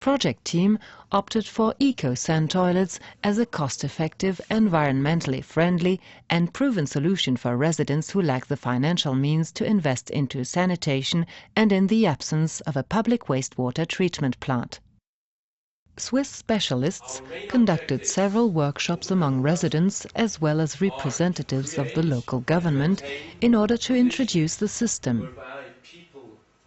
Project team opted for eco-sand toilets as a cost-effective, environmentally friendly and proven solution for residents who lack the financial means to invest into sanitation and in the absence of a public wastewater treatment plant. Swiss specialists conducted several workshops among residents as well as representatives of the local government in order to introduce the system.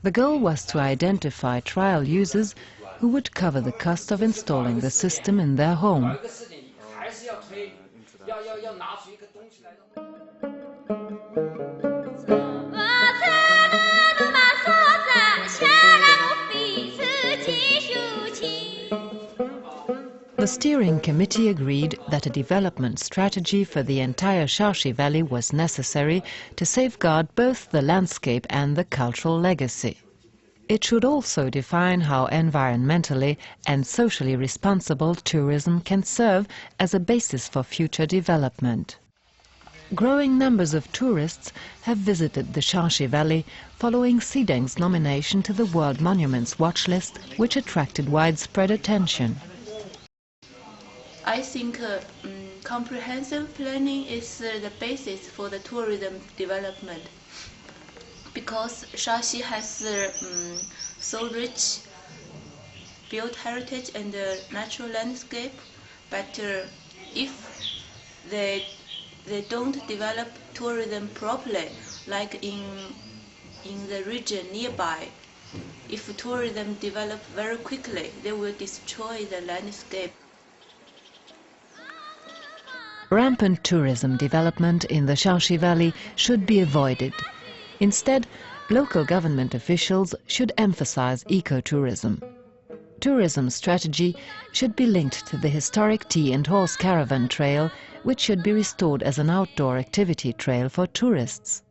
The goal was to identify trial users who would cover the cost of installing the system in their home. The steering committee agreed that a development strategy for the entire Shaxi Valley was necessary to safeguard both the landscape and the cultural legacy. It should also define how environmentally and socially responsible tourism can serve as a basis for future development. Growing numbers of tourists have visited the Shaxi Valley following Xideng's nomination to the World Monuments Watch List, which attracted widespread attention. I think comprehensive planning is the basis for the tourism development, because Shaxi has so rich built heritage and natural landscape, but if they don't develop tourism properly, like in the region nearby, if tourism develop very quickly, they will destroy the landscape. Rampant tourism development in the Shaxi Valley should be avoided. Instead, local government officials should emphasize ecotourism. Tourism strategy should be linked to the historic tea and horse caravan trail, which should be restored as an outdoor activity trail for tourists.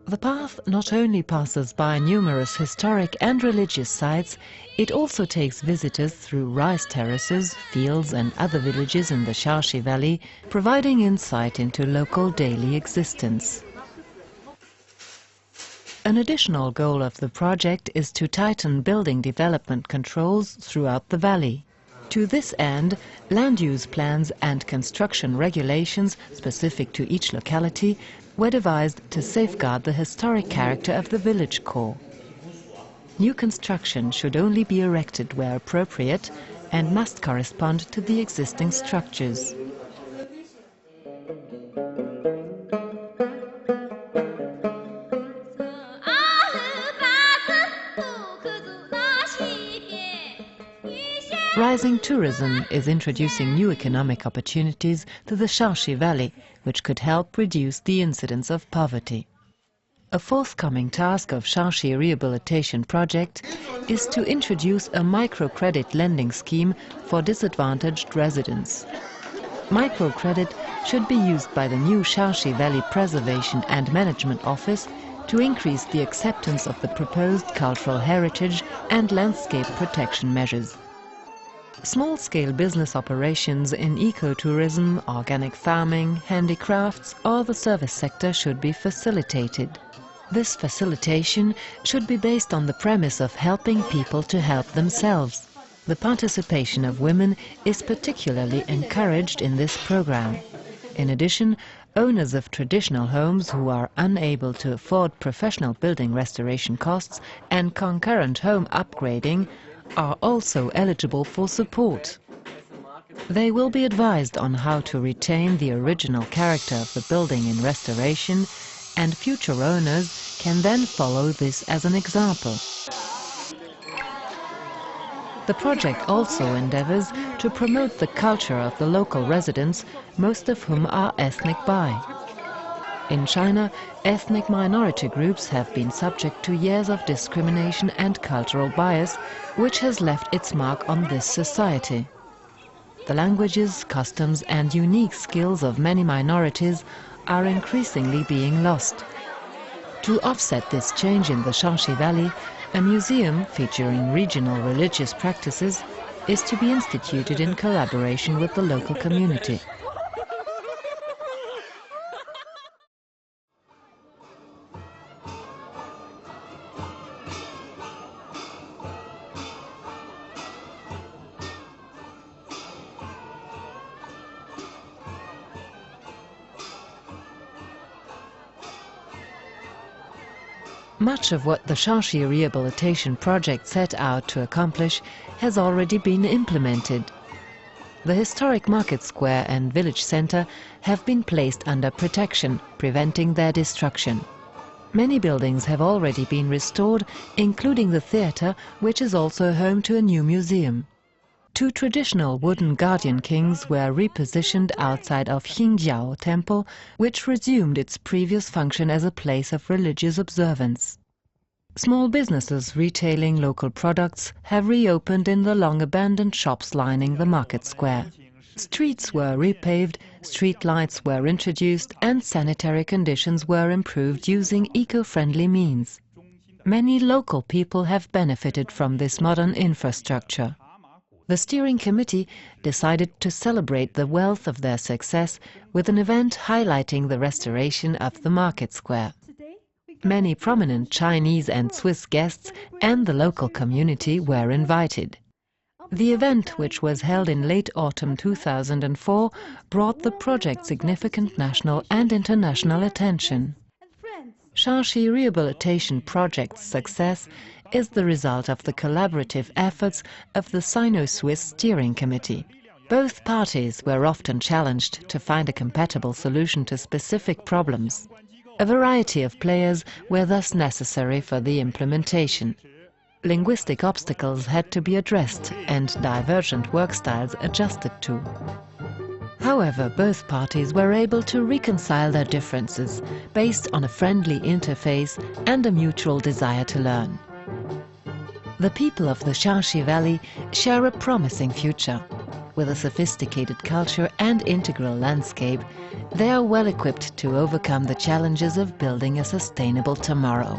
The path not only passes by numerous historic and religious sites, it also takes visitors through rice terraces, fields and other villages in the Shaxi Valley, providing insight into local daily existence. An additional goal of the project is to tighten building development controls throughout the valley. To this end, land use plans and construction regulations specific to each locality were devised to safeguard the historic character of the village core. New construction should only be erected where appropriate and must correspond to the existing structures. Rising tourism is introducing new economic opportunities to the Shaxi Valley, which could help reduce the incidence of poverty. A forthcoming task of Shaxi Rehabilitation project is to introduce a microcredit lending scheme for disadvantaged residents. Microcredit should be used by the new Shaxi Valley Preservation and Management Office to increase the acceptance of the proposed cultural heritage and landscape protection measures. Small-scale business operations in ecotourism, organic farming, handicrafts or the service sector should be facilitated. This facilitation should be based on the premise of helping people to help themselves. The participation of women is particularly encouraged in this program. In addition, owners of traditional homes who are unable to afford professional building restoration costs and concurrent home upgrading are also eligible for support. They will be advised on how to retain the original character of the building in restoration, and future owners can then follow this as an example. The project also endeavors to promote the culture of the local residents, most of whom are ethnic Bai. In China, ethnic minority groups have been subject to years of discrimination and cultural bias, which has left its mark on this society. The languages, customs and unique skills of many minorities are increasingly being lost. To offset this change in the Shaxi Valley, a museum featuring regional religious practices is to be instituted in collaboration with the local community. Much of what the Shaxi Rehabilitation project set out to accomplish has already been implemented. The historic market square and village center have been placed under protection, preventing their destruction. Many buildings have already been restored, including the theater, which is also home to a new museum. 2 traditional wooden guardian kings were repositioned outside of Xinjiao Temple, which resumed its previous function as a place of religious observance. Small businesses retailing local products have reopened in the long-abandoned shops lining the market square. Streets were repaved, street lights were introduced, and sanitary conditions were improved using eco-friendly means. Many local people have benefited from this modern infrastructure. The steering committee decided to celebrate the wealth of their success with an event highlighting the restoration of the market square. Many prominent Chinese and Swiss guests and the local community were invited. The event, which was held in late autumn 2004, brought the project significant national and international attention. Shaxi Rehabilitation Project's success is the result of the collaborative efforts of the Sino-Swiss Steering Committee. Both parties were often challenged to find a compatible solution to specific problems. A variety of players were thus necessary for the implementation. Linguistic obstacles had to be addressed and divergent work styles adjusted to. However, both parties were able to reconcile their differences based on a friendly interface and a mutual desire to learn. The people of the Shaxi Valley share a promising future. With a sophisticated culture and integral landscape, they are well equipped to overcome the challenges of building a sustainable tomorrow.